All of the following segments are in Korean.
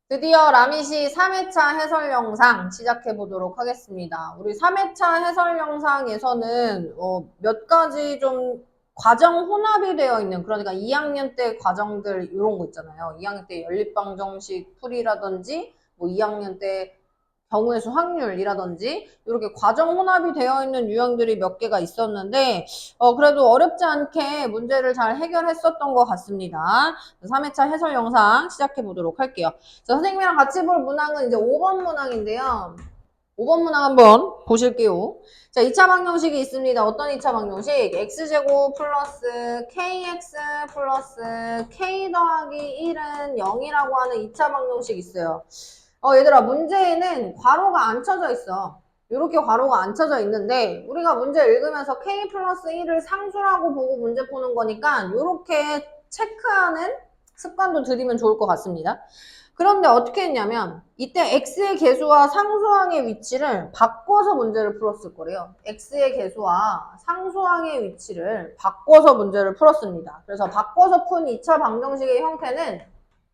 드디어 라미시 3회차 해설 영상 시작해 보도록 하겠습니다. 우리 3회차 해설 영상에서는 몇 가지 좀 과정 혼합이 되어 있는, 그러니까 2학년 때 과정들 이런 거 있잖아요. 2학년 때 연립방정식 풀이라든지 뭐 2학년 때 경우의 수 확률이라든지 이렇게 과정 혼합이 되어 있는 유형들이 몇 개가 있었는데 그래도 어렵지 않게 문제를 잘 해결했었던 것 같습니다. 3회차 해설 영상 시작해 보도록 할게요. 자, 선생님이랑 같이 볼 문항은 이제 5번 문항인데요. 5번 문항 한번 보실게요. 자, 2차 방정식이 있습니다. 어떤 2차 방정식? x제곱 플러스 kx 플러스 k 더하기 1은 0이라고 하는 2차 방정식이 있어요. 얘들아, 문제에는 괄호가 안 쳐져 있어. 이렇게 괄호가 안 쳐져 있는데 우리가 문제 읽으면서 k 플러스 1을 상수라고 보고 문제 푸는 거니까 이렇게 체크하는 습관도 들이면 좋을 것 같습니다. 그런데 어떻게 했냐면 이때 x의 개수와 상수항의 위치를 바꿔서 문제를 풀었을 거래요. x의 개수와 상수항의 위치를 바꿔서 문제를 풀었습니다. 그래서 바꿔서 푼 2차 방정식의 형태는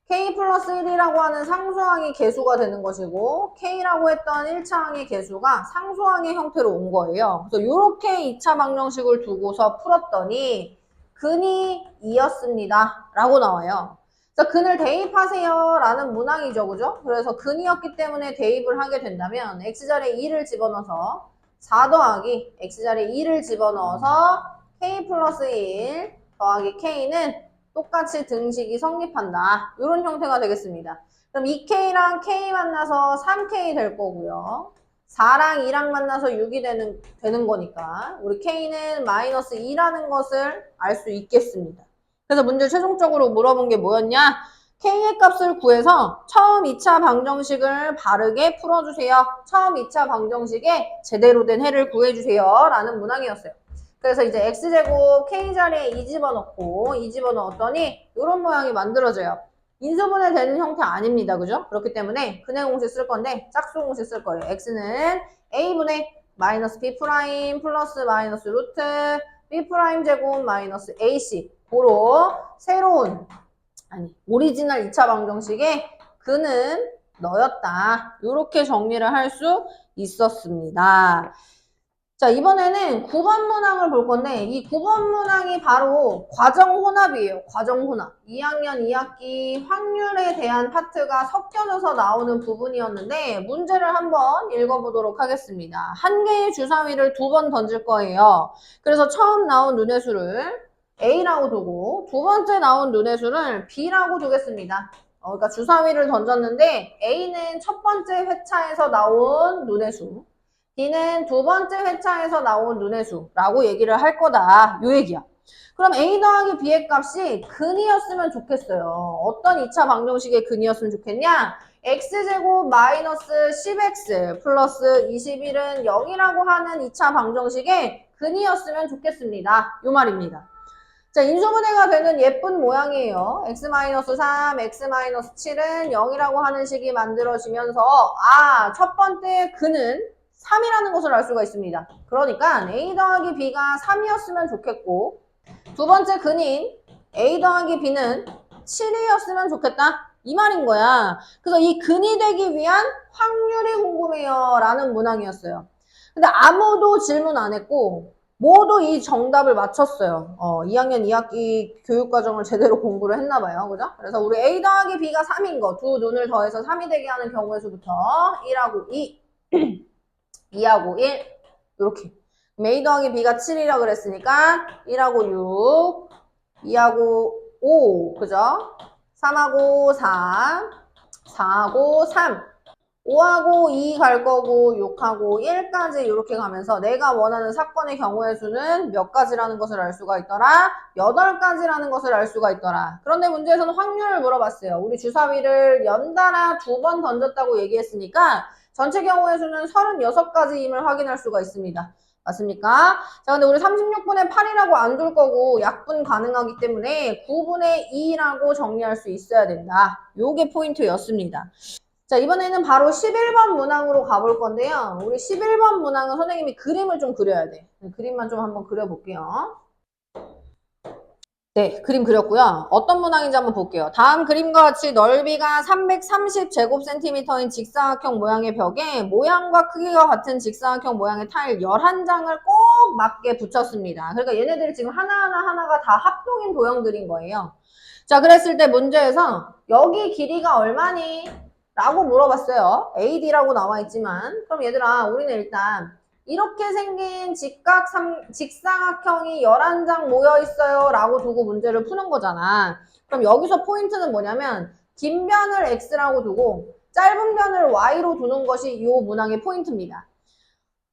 k 플러스 1이라고 하는 상수항의 개수가 되는 것이고 k라고 했던 1차항의 개수가 상수항의 형태로 온 거예요. 그래서 이렇게 2차 방정식을 두고서 풀었더니 근이 2였습니다. 라고 나와요. 그래서 근을 대입하세요 라는 문항이죠. 그죠? 그래서 근이었기 때문에 대입을 하게 된다면 x자리에 2를 집어넣어서 4 더하기 x자리에 2를 집어넣어서 k 플러스 1 더하기 k는 똑같이 등식이 성립한다. 이런 형태가 되겠습니다. 그럼 2K랑 K 만나서 3K 될 거고요. 4랑 2랑 만나서 6이 되는 거니까 우리 K는 마이너스 2라는 것을 알 수 있겠습니다. 그래서 문제 최종적으로 물어본 게 뭐였냐? K의 값을 구해서 처음 2차 방정식을 바르게 풀어주세요. 처음 2차 방정식에 제대로 된 해를 구해주세요. 라는 문항이었어요. 그래서 이제 x제곱 k자리에 2 집어넣고 2 집어넣었더니 이런 모양이 만들어져요. 인수분해 되는 형태 아닙니다. 그죠? 그렇기 때문에 근해 공식 쓸 건데 짝수 공식 쓸 거예요. x는 a분의 마이너스 b 프라임 플러스 마이너스 루트 b 프라임 제곱 마이너스 ac 고로 새로운 오리지널 2차 방정식에 근은 너였다. 이렇게 정리를 할 수 있었습니다. 자, 이번에는 9번 문항을 볼 건데 이 9번 문항이 바로 과정 혼합이에요. 과정 혼합. 2학년 2학기 확률에 대한 파트가 섞여져서 나오는 부분이었는데 문제를 한번 읽어보도록 하겠습니다. 한 개의 주사위를 2번 던질 거예요. 그래서 처음 나온 눈의 수를 A라고 두고 두 번째 나온 눈의 수를 B라고 두겠습니다. 그러니까 주사위를 던졌는데 A는 첫 번째 회차에서 나온 눈의 수, B는 두 번째 회차에서 나온 눈의 수라고 얘기를 할 거다. 요 얘기야. 그럼 A 더하기 B의 값이 근이었으면 좋겠어요. 어떤 2차 방정식의 근이었으면 좋겠냐? x제곱 마이너스 10x 플러스 21은 0이라고 하는 2차 방정식의 근이었으면 좋겠습니다. 요 말입니다. 자, 인수분해가 되는 예쁜 모양이에요. x-3, x-7은 0이라고 하는 식이 만들어지면서 첫 번째 근은 3이라는 것을 알 수가 있습니다. 그러니까 a 더하기 b가 3이었으면 좋겠고 두 번째 근인 a 더하기 b는 7이었으면 좋겠다. 이 말인 거야. 그래서 이 근이 되기 위한 확률이 궁금해요. 라는 문항이었어요. 근데 아무도 질문 안 했고 모두 이 정답을 맞췄어요. 2학년 2학기 교육과정을 제대로 공부를 했나 봐요. 그죠? 그래서 우리 a 더하기 b가 3인 거 두 눈을 더해서 3이 되게 하는 경우의 수부터 1하고 2 2하고 1 이렇게 a 더하기 b가 7이라고 그랬으니까 1하고 6 2하고 5 그죠? 3하고 4 4하고 3 5하고 2 갈 거고 6하고 1까지 이렇게 가면서 내가 원하는 사건의 경우의 수는 몇 가지라는 것을 알 수가 있더라? 8가지라는 것을 알 수가 있더라. 그런데 문제에서는 확률을 물어봤어요. 우리 주사위를 연달아 2번 던졌다고 얘기했으니까 전체 경우의 수는 36가지임을 확인할 수가 있습니다. 맞습니까? 자, 근데 우리 36분의 8이라고 안 줄 거고 약분 가능하기 때문에 9분의 2라고 정리할 수 있어야 된다. 요게 포인트였습니다. 자, 이번에는 바로 11번 문항으로 가볼 건데요. 우리 11번 문항은 선생님이 그림을 좀 그려야 돼. 그림만 좀 한번 그려볼게요. 네, 그림 그렸고요. 어떤 문항인지 한번 볼게요. 다음 그림과 같이 넓이가 330제곱센티미터인 직사각형 모양의 벽에 모양과 크기가 같은 직사각형 모양의 타일 11장을 꼭 맞게 붙였습니다. 그러니까 얘네들이 지금 하나가 다 합동인 도형들인 거예요. 자, 그랬을 때 문제에서 여기 길이가 얼마니? 라고 물어봤어요. AD라고 나와 있지만 그럼 얘들아 우리는 일단 이렇게 생긴 직사각형이 11장 모여 있어요 라고 두고 문제를 푸는 거잖아. 그럼 여기서 포인트는 뭐냐면 긴 변을 x라고 두고 짧은 변을 y로 두는 것이 이 문항의 포인트입니다.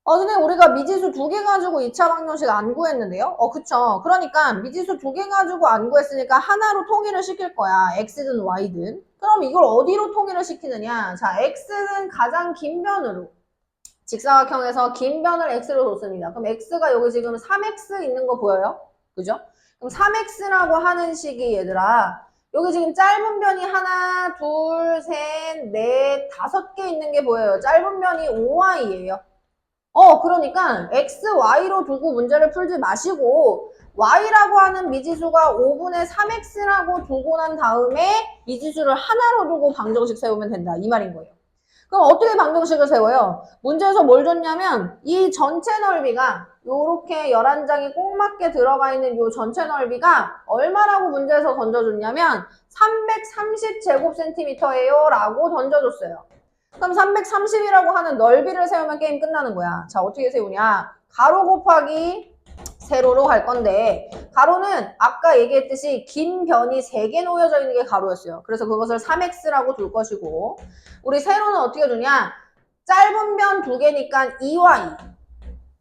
선생님 우리가 미지수 2개 가지고 2차 방정식 안 구했는데요? 그쵸. 그러니까 미지수 2개 가지고 안 구했으니까 하나로 통일을 시킬 거야. x든 y든. 그럼 이걸 어디로 통일을 시키느냐? 자, x는 가장 긴 변으로. 직사각형에서 긴 변을 x로 뒀습니다. 그럼 x가 여기 지금 3x 있는 거 보여요? 그죠? 그럼 3x라고 하는 식이 얘들아 여기 지금 짧은 변이 하나, 둘, 셋, 넷, 5개 있는 게 보여요. 짧은 변이 5y예요. 그러니까 x, y로 두고 문제를 풀지 마시고 y라고 하는 미지수가 5분의 3x라고 두고 난 다음에 미지수를 하나로 두고 방정식 세우면 된다. 이 말인 거예요. 그럼 어떻게 방정식을 세워요? 문제에서 뭘 줬냐면 이 전체 넓이가 요렇게 11장이 꼭 맞게 들어가 있는 요 전체 넓이가 얼마라고 문제에서 던져줬냐면 330제곱센티미터예요 라고 던져줬어요. 그럼 330이라고 하는 넓이를 세우면 게임 끝나는 거야. 자, 어떻게 세우냐? 가로 곱하기 세로로 갈 건데 가로는 아까 얘기했듯이 긴 변이 3개 놓여져 있는 게 가로였어요. 그래서 그것을 3x라고 둘 것이고 우리 세로는 어떻게 두냐? 짧은 변 2개니까 2y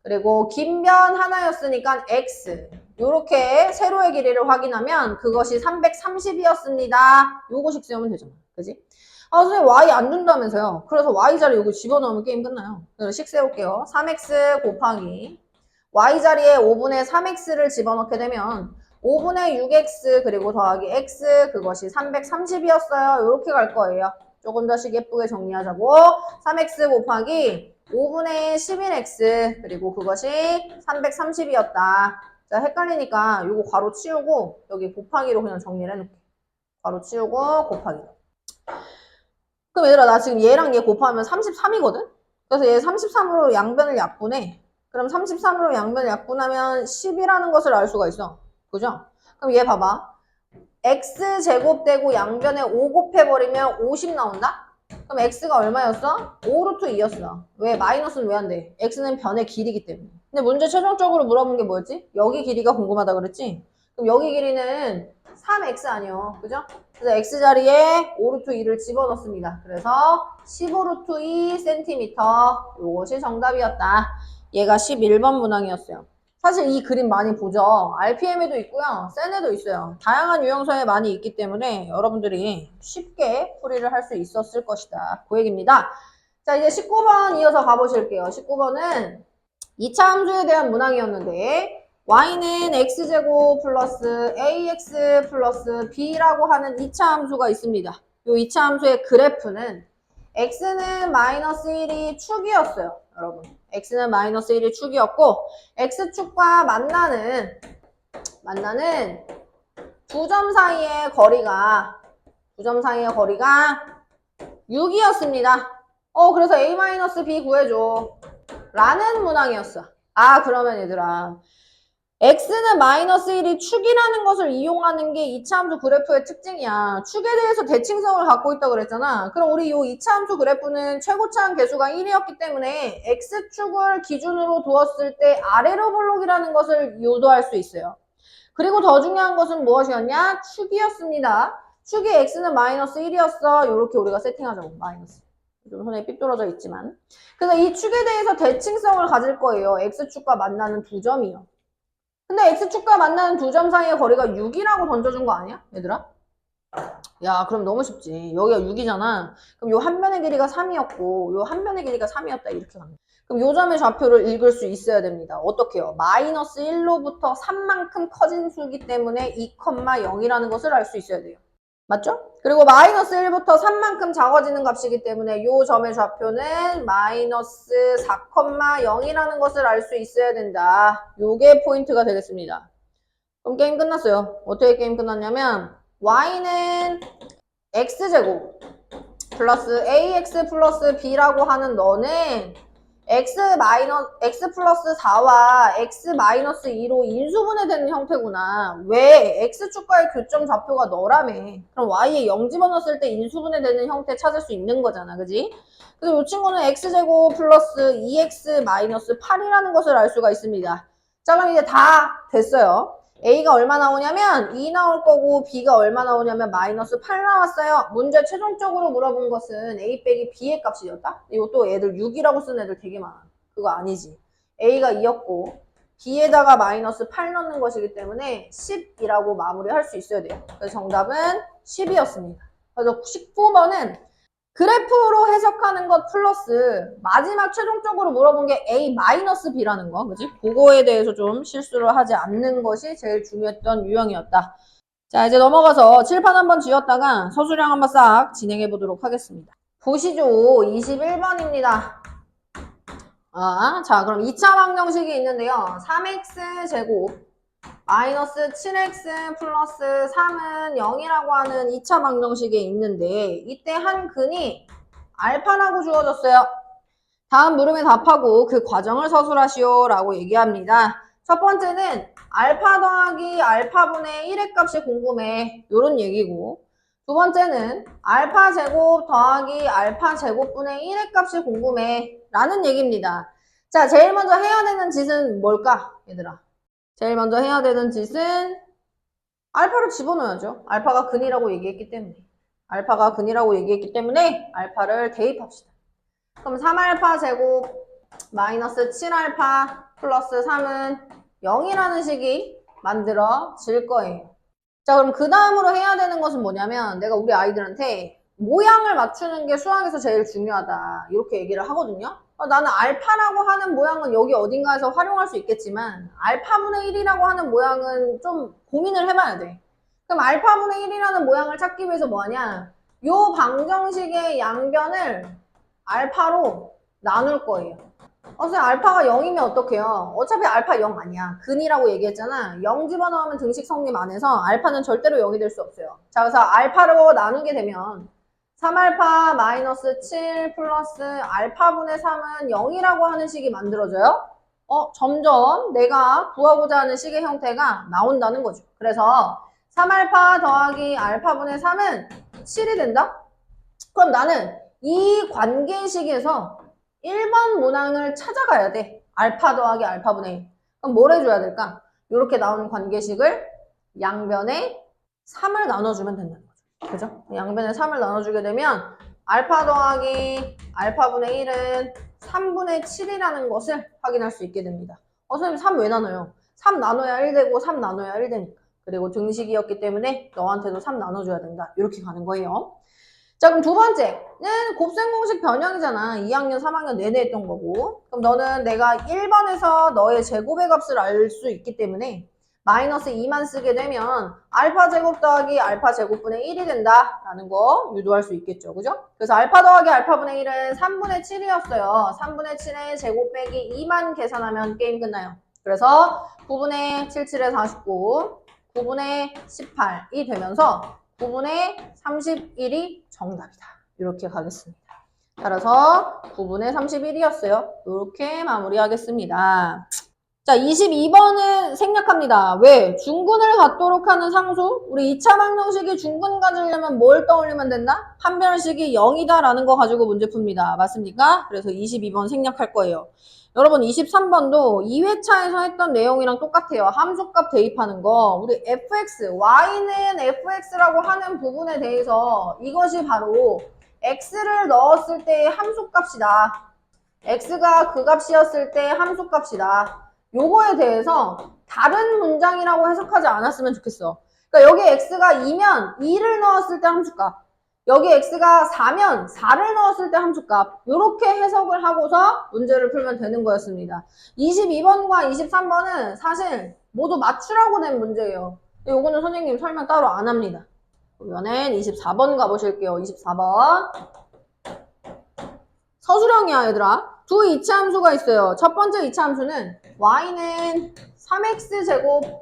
그리고 긴 변 하나였으니까 x 요렇게 세로의 길이를 확인하면 그것이 330이었습니다. 요거식 세우면 되잖아. 그지? 선생님 y 안 준다면서요. 그래서 y자리 여기 집어넣으면 게임 끝나요. 그래서 식 세울게요. 3x 곱하기 y자리에 5분의 3x를 집어넣게 되면 5분의 6x 그리고 더하기 x 그것이 330이었어요. 이렇게 갈 거예요. 조금 더 씩 예쁘게 정리하자고 3x 곱하기 5분의 11x 그리고 그것이 330이었다. 자, 헷갈리니까 이거 괄호 치우고 여기 곱하기로 그냥 정리를 해놓을게. 괄호 치우고 곱하기. 그럼 얘들아 나 지금 얘랑 얘 곱하면 33이거든? 그래서 얘 33으로 양변을 약분해. 그럼 33으로 양변을 약분하면 10이라는 것을 알 수가 있어. 그죠? 그럼 얘 봐봐. x제곱되고 양변에 5 곱해버리면 50 나온다? 그럼 x가 얼마였어? 5루트 2였어. 왜? 마이너스는 왜 안 돼? x는 변의 길이기 때문에. 근데 문제 최종적으로 물어본 게 뭐였지? 여기 길이가 궁금하다 그랬지? 그럼 여기 길이는 3x 아니요. 그죠? 그래서 x자리에 5루트 2를 집어넣습니다. 그래서 15루트 2cm. 요것이 정답이었다. 얘가 11번 문항이었어요. 사실 이 그림 많이 보죠. RPM에도 있고요. 센에도 있어요. 다양한 유형서에 많이 있기 때문에 여러분들이 쉽게 풀이를 할 수 있었을 것이다. 그 얘기입니다. 자, 이제 19번 이어서 가보실게요. 19번은 2차 함수에 대한 문항이었는데 y는 x제곱 플러스 ax 플러스 b라고 하는 2차 함수가 있습니다. 이 2차 함수의 그래프는 x는 마이너스 1이 축이었어요. 여러분 x는 마이너스 1이 축이었고 x축과 만나는 두 점 사이의 거리가 6이었습니다. 그래서 a-b 구해줘 라는 문항이었어. 그러면 얘들아 x는 마이너스 1이 축이라는 것을 이용하는 게 2차 함수 그래프의 특징이야. 축에 대해서 대칭성을 갖고 있다고 그랬잖아. 그럼 우리 이 2차 함수 그래프는 최고차항 계수가 1이었기 때문에 x축을 기준으로 두었을 때 아래로 볼록이라는 것을 유도할 수 있어요. 그리고 더 중요한 것은 무엇이었냐? 축이었습니다. 축의 x는 마이너스 1이었어. 이렇게 우리가 세팅하자고. 마이너스. 좀 손에 삐뚤어져 있지만. 그래서 이 축에 대해서 대칭성을 가질 거예요. x축과 만나는 두 점이요. 근데 x축과 만나는 두 점 사이의 거리가 6이라고 던져준 거 아니야? 얘들아? 야, 그럼 너무 쉽지. 여기가 6이잖아. 그럼 요 한 변의 길이가 3이었고 요 한 변의 길이가 3이었다. 이렇게 가면. 그럼 요 점의 좌표를 읽을 수 있어야 됩니다. 어떻게요? 마이너스 1로부터 3만큼 커진 수이기 때문에 2,0이라는 것을 알 수 있어야 돼요. 맞죠? 그리고 마이너스 1부터 3만큼 작아지는 값이기 때문에 요 점의 좌표는 마이너스 4,0이라는 것을 알 수 있어야 된다. 요게 포인트가 되겠습니다. 그럼 게임 끝났어요. 어떻게 게임 끝났냐면 y는 x제곱 플러스 ax 플러스 b라고 하는 너는 x 플러스 4와 x 마이너스 2로 인수분해되는 형태구나. 왜? x축과의 교점 좌표가 너라며. 그럼 y에 0 집어넣었을 때 인수분해되는 형태 찾을 수 있는 거잖아. 그지? 그래서 이 친구는 x제곱 플러스 2x 마이너스 8이라는 것을 알 수가 있습니다. 자, 그럼 이제 다 됐어요. A가 얼마 나오냐면 2 나올 거고 B가 얼마 나오냐면 마이너스 8 나왔어요. 문제 최종적으로 물어본 것은 A 빼기 B의 값이었다? 이것도 애들 6이라고 쓴 애들 되게 많아. 그거 아니지. A가 2였고 B에다가 마이너스 8 넣는 것이기 때문에 10이라고 마무리할 수 있어야 돼요. 그래서 정답은 10이었습니다. 그래서 19번은 그래프로 해석하는 것 플러스 마지막 최종적으로 물어본 게 A-B라는 거, 그지? 그거에 대해서 좀 실수를 하지 않는 것이 제일 중요했던 유형이었다. 자, 이제 넘어가서 칠판 한번 지웠다가 서술형 한번 싹 진행해 보도록 하겠습니다. 보시죠. 21번입니다. 자, 그럼 2차 방정식이 있는데요. 3x 제곱 마이너스 7x 플러스 3은 0이라고 하는 2차 방정식이 있는데 이때 한 근이 알파라고 주어졌어요. 다음 물음에 답하고 그 과정을 서술하시오 라고 얘기합니다. 첫 번째는 알파 더하기 알파분의 1의 값이 궁금해. 요런 얘기고 두 번째는 알파 제곱 더하기 알파 제곱분의 1의 값이 궁금해 라는 얘기입니다. 자, 제일 먼저 해야 되는 짓은 뭘까 얘들아? 제일 먼저 해야 되는 짓은 알파를 집어넣어야죠. 알파가 근이라고 얘기했기 때문에. 알파가 근이라고 얘기했기 때문에 알파를 대입합시다. 그럼 3알파 제곱 마이너스 7알파 플러스 3은 0이라는 식이 만들어질 거예요. 자, 그럼 그 다음으로 해야 되는 것은 뭐냐면 내가 우리 아이들한테 모양을 맞추는 게 수학에서 제일 중요하다. 이렇게 얘기를 하거든요. 나는 알파라고 하는 모양은 여기 어딘가에서 활용할 수 있겠지만 알파분의 1이라고 하는 모양은 좀 고민을 해봐야 돼. 그럼 알파분의 1이라는 모양을 찾기 위해서 뭐하냐? 요 방정식의 양변을 알파로 나눌 거예요. 선생님 알파가 0이면 어떡해요? 어차피 알파 0 아니야. 근이라고 얘기했잖아. 0 집어넣으면 등식 성립 안 해서 알파는 절대로 0이 될 수 없어요. 자, 그래서 알파로 나누게 되면 3알파 마이너스 7 플러스 알파분의 3은 0이라고 하는 식이 만들어져요. 점점 내가 구하고자 하는 식의 형태가 나온다는 거죠. 그래서 3알파 더하기 알파분의 3은 7이 된다? 그럼 나는 이 관계식에서 1번 문항을 찾아가야 돼. 알파 더하기 알파분의 1. 그럼 뭘 해줘야 될까? 이렇게 나오는 관계식을 양변에 3을 나눠주면 된다는 거죠. 그죠? 양변에 3을 나눠주게 되면 알파 더하기 알파분의 1은 3분의 7이라는 것을 확인할 수 있게 됩니다. 선생님 3 왜 나눠요? 3 나눠야 1 되고 3 나눠야 1 되니까. 그리고 등식이었기 때문에 너한테도 3 나눠줘야 된다. 이렇게 가는 거예요. 자, 그럼 두 번째는 곱셈 공식 변형이잖아. 2학년, 3학년 내내 했던 거고. 그럼 너는 내가 1번에서 너의 제곱의 값을 알 수 있기 때문에 마이너스 2만 쓰게 되면 알파 제곱 더하기 알파 제곱분의 1이 된다라는 거 유도할 수 있겠죠. 그죠? 그래서 알파 더하기 알파분의 1은 3분의 7이었어요. 3분의 7의 제곱 빼기 2만 계산하면 게임 끝나요. 그래서 9분의 77에 49, 9분의 18이 되면서 9분의 31이 정답이다. 이렇게 가겠습니다. 따라서 9분의 31이었어요. 이렇게 마무리하겠습니다. 자, 22번은 생략합니다. 왜? 중근을 갖도록 하는 상수? 우리 2차 방정식이 중근 가지려면 뭘 떠올리면 된다? 판별식이 0이다라는 거 가지고 문제 풉니다. 맞습니까? 그래서 22번 생략할 거예요. 여러분 23번도 2회차에서 했던 내용이랑 똑같아요. 함수값 대입하는 거. 우리 fx, y는 fx라고 하는 부분에 대해서 이것이 바로 x를 넣었을 때의 함수값이다. x가 그 값이었을 때 함수값이다. 요거에 대해서 다른 문장이라고 해석하지 않았으면 좋겠어. 그러니까 여기 x가 2면 2를 넣었을 때 함수값. 여기 x가 4면 4를 넣었을 때 함수값. 이렇게 해석을 하고서 문제를 풀면 되는 거였습니다. 22번과 23번은 사실 모두 맞추라고 낸 문제예요. 요거는 선생님 설명 따로 안 합니다. 그러면 24번 가보실게요. 24번. 서술형이야 얘들아. 두 이차 함수가 있어요. 첫 번째 이차 함수는 y는 3x제곱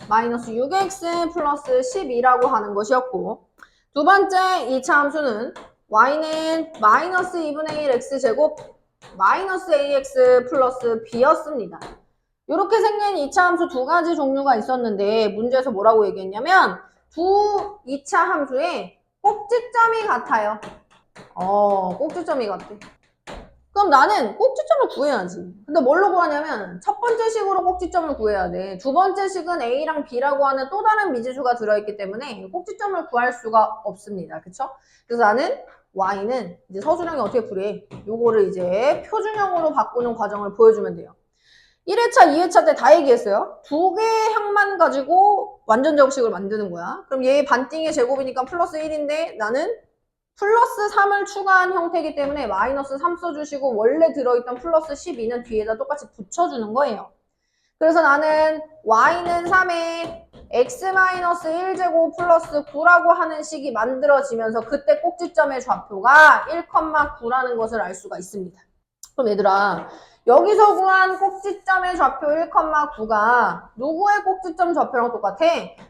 마이너스 6x 플러스 12라고 하는 것이었고, 두 번째 2차 함수는 y는 마이너스 2분의 1 x제곱 마이너스 ax 플러스 b였습니다. 이렇게 생긴 2차 함수 두 가지 종류가 있었는데 문제에서 뭐라고 얘기했냐면 두 2차 함수에 꼭지점이 같아요. 꼭지점이 같대. 그럼 나는 꼭지점을 구해야지. 근데 뭘로 구하냐면 첫 번째 식으로 꼭지점을 구해야 돼. 두 번째 식은 a랑 b라고 하는 또 다른 미지수가 들어있기 때문에 꼭지점을 구할 수가 없습니다. 그쵸? 그래서 나는 y는 이제 서술형이 어떻게 풀이? 요거를 이제 표준형으로 바꾸는 과정을 보여주면 돼요. 1회차, 2회차 때 다 얘기했어요. 두 개의 항만 가지고 완전 제곱식을 만드는 거야. 그럼 얘 반띵의 제곱이니까 플러스 1인데 나는 플러스 3을 추가한 형태이기 때문에 마이너스 3 써주시고 원래 들어있던 플러스 12는 뒤에다 똑같이 붙여주는 거예요. 그래서 나는 y는 3에 x-1제곱 플러스 9라고 하는 식이 만들어지면서 그때 꼭지점의 좌표가 1,9라는 것을 알 수가 있습니다. 그럼 얘들아, 여기서 구한 꼭지점의 좌표 1,9가 누구의 꼭지점 좌표랑 똑같아?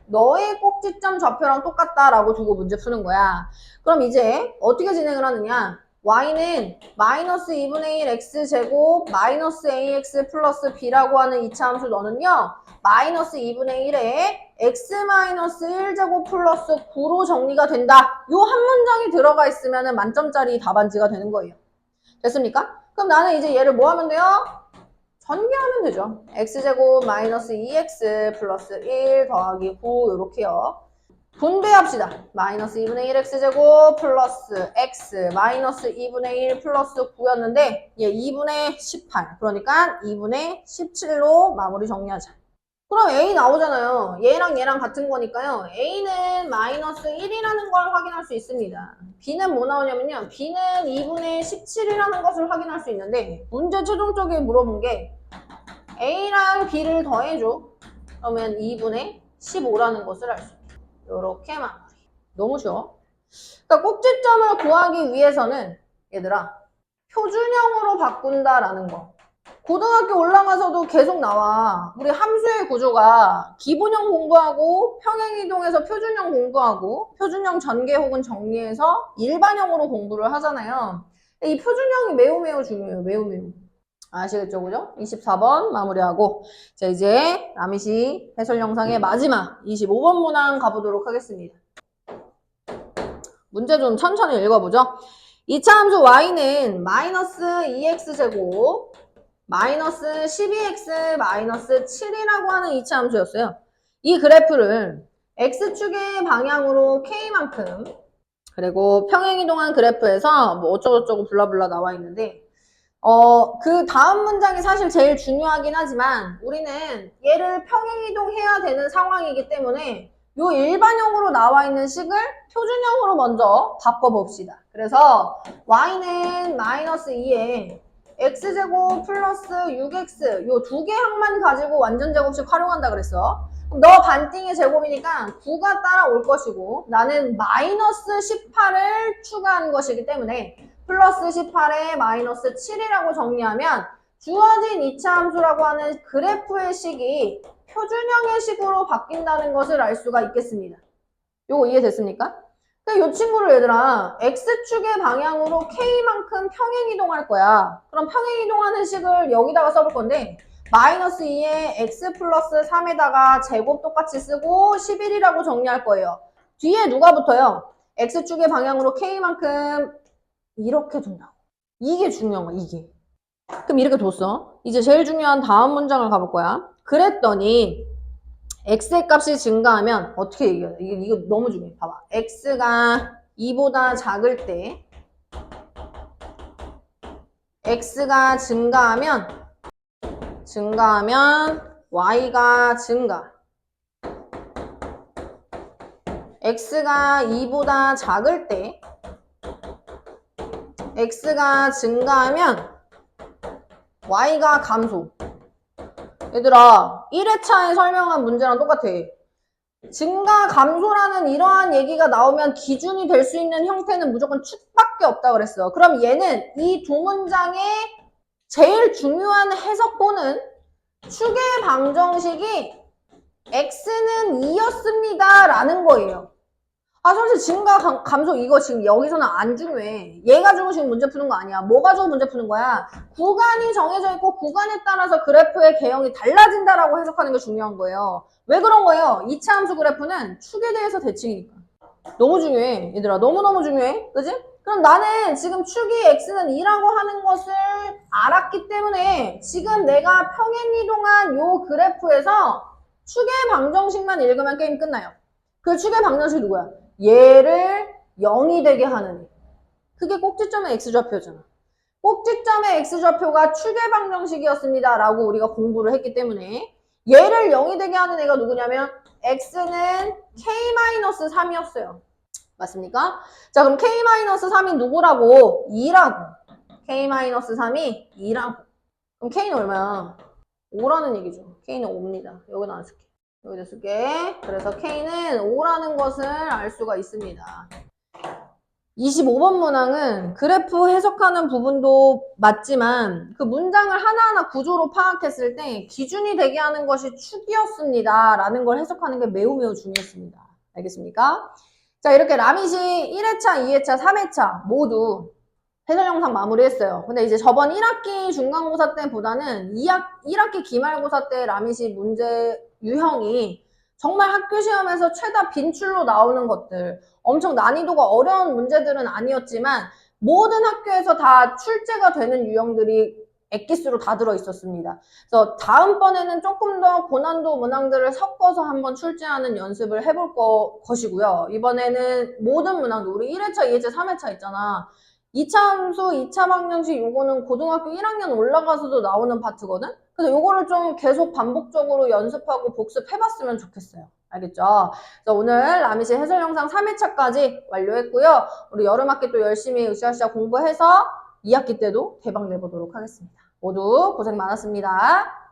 너의 꼭지점 좌표랑 똑같다라고 두고 문제 푸는 거야. 그럼 이제 어떻게 진행을 하느냐? y는 마이너스 2분의 1 x제곱 마이너스 ax 플러스 b라고 하는 2차 함수 너는요. 마이너스 2분의 1에 x-1제곱 플러스 9로 정리가 된다. 요 한 문장이 들어가 있으면 만점짜리 답안지가 되는 거예요. 됐습니까? 그럼 나는 이제 얘를 뭐 하면 돼요? 전개하면 되죠. x제곱 마이너스 2x 플러스 1 더하기 9 이렇게요. 분배합시다. 마이너스 2분의 1 x제곱 플러스 x 마이너스 2분의 1 플러스 9였는데 얘 2분의 18 그러니까 2분의 17로 마무리 정리하자. 그럼 A 나오잖아요. 얘랑 얘랑 같은 거니까요. A는 마이너스 1이라는 걸 확인할 수 있습니다. B는 뭐 나오냐면요. B는 2분의 17이라는 것을 확인할 수 있는데 문제 최종적으로 물어본 게 A랑 B를 더해줘. 그러면 2분의 15라는 것을 알 수 있다. 요렇게 마무리. 너무 쉬워. 그러니까 꼭지점을 구하기 위해서는 얘들아 표준형으로 바꾼다라는 거. 고등학교 올라가서도 계속 나와. 우리 함수의 구조가 기본형 공부하고 평행이동해서 표준형 공부하고 표준형 전개 혹은 정리해서 일반형으로 공부를 하잖아요. 이 표준형이 매우 중요해요. 매우. 아시겠죠? 그죠? 24번 마무리하고 자 이제 라미시 해설 영상의 마지막 25번 문항 가보도록 하겠습니다. 문제 좀 천천히 읽어보죠. 2차 함수 y는 마이너스 2x제곱 마이너스 12x 마이너스 7이라고 하는 2차 함수였어요. 이 그래프를 x축의 방향으로 k만큼 그리고 평행이동한 그래프에서 뭐 어쩌고저쩌고 블라블라 나와 있는데 그 다음 문장이 사실 제일 중요하긴 하지만 우리는 얘를 평행이동해야 되는 상황이기 때문에 요 일반형으로 나와 있는 식을 표준형으로 먼저 바꿔봅시다. 그래서 y는 마이너스 2에 x제곱 플러스 6x 요 두 개 항만 가지고 완전 제곱식 활용한다 그랬어. 그럼 너 반띵의 제곱이니까 9가 따라올 것이고 나는 마이너스 18을 추가한 것이기 때문에 플러스 18에 마이너스 7이라고 정리하면 주어진 2차 함수라고 하는 그래프의 식이 표준형의 식으로 바뀐다는 것을 알 수가 있겠습니다. 요거 이해됐습니까? 이 친구를 얘들아 x축의 방향으로 k만큼 평행이동할 거야. 그럼 평행이동하는 식을 여기다가 써볼 건데 마이너스 2에 x 플러스 3에다가 제곱 똑같이 쓰고 11이라고 정리할 거예요. 뒤에 누가 붙어요? x축의 방향으로 k만큼 이렇게 둔다고. 이게 중요한 거야, 이게. 그럼 이렇게 뒀어. 이제 제일 중요한 다음 문장을 가볼 거야. 그랬더니 x의 값이 증가하면 어떻게 얘기해요? 이거 너무 중요해. 봐봐. x가 2보다 작을 때 x가 증가하면 y가 증가. x가 2보다 작을 때 x가 증가하면 y가 감소. 얘들아 1회차에 설명한 문제랑 똑같아. 증가 감소라는 이러한 얘기가 나오면 기준이 될 수 있는 형태는 무조건 축밖에 없다 그랬어. 그럼 얘는 이 두 문장의 제일 중요한 해석본은 축의 방정식이 x는 2였습니다 라는 거예요. 아, 사실 증가 감소 이거 지금 여기서는 안 중요해. 얘 가지고 지금 문제 푸는 거 아니야. 뭐 가지고 문제 푸는 거야? 구간이 정해져 있고 구간에 따라서 그래프의 개형이 달라진다라고 해석하는 게 중요한 거예요. 왜 그런 거예요? 이차 함수 그래프는 축에 대해서 대칭이니까. 너무 중요해. 얘들아, 너무너무 중요해. 그지? 그럼 나는 지금 축이 x는 2라고 하는 것을 알았기 때문에 지금 내가 평행이동한 요 그래프에서 축의 방정식만 읽으면 게임 끝나요. 그 축의 방정식이 누구야? 얘를 0이 되게 하는 애. 그게 꼭지점의 x좌표잖아. 꼭지점의 x좌표가 축의 방정식이었습니다 라고 우리가 공부를 했기 때문에 얘를 0이 되게 하는 애가 누구냐면 x는 k-3이었어요. 맞습니까? 자, 그럼 k-3이 누구라고? 2라고. k-3이 2라고. 그럼 k는 얼마야? 5라는 얘기죠. k는 5입니다. 여기다 안 쓸게. 여기다 쓸게. 그래서 k는 5라는 것을 알 수가 있습니다. 25번 문항은 그래프 해석하는 부분도 맞지만 그 문장을 하나하나 구조로 파악했을 때 기준이 되게 하는 것이 축이었습니다 라는 걸 해석하는 게 매우 중요했습니다. 알겠습니까? 자, 이렇게 라밋이 1회차, 2회차, 3회차 모두 해설 영상 마무리했어요. 근데 이제 저번 1학기 중간고사 때보다는 1학기 기말고사 때 라밋이 문제 유형이 정말 학교 시험에서 최다 빈출로 나오는 것들, 엄청 난이도가 어려운 문제들은 아니었지만 모든 학교에서 다 출제가 되는 유형들이 엑기스로 다 들어있었습니다. 그래서 다음번에는 조금 더 고난도 문항들을 섞어서 한번 출제하는 연습을 해볼 것이고요. 이번에는 모든 문항들, 우리 1회차, 2회차, 3회차 있잖아. 2차 함수, 2차 방정식 요거는 고등학교 1학년 올라가서도 나오는 파트거든? 그래서 요거를 좀 계속 반복적으로 연습하고 복습해봤으면 좋겠어요. 알겠죠? 그래서 오늘 라밋이 해설 영상 3회차까지 완료했고요. 우리 여름학기 또 열심히 으쌰으쌰 공부해서 2학기 때도 대박 내보도록 하겠습니다. 모두 고생 많았습니다.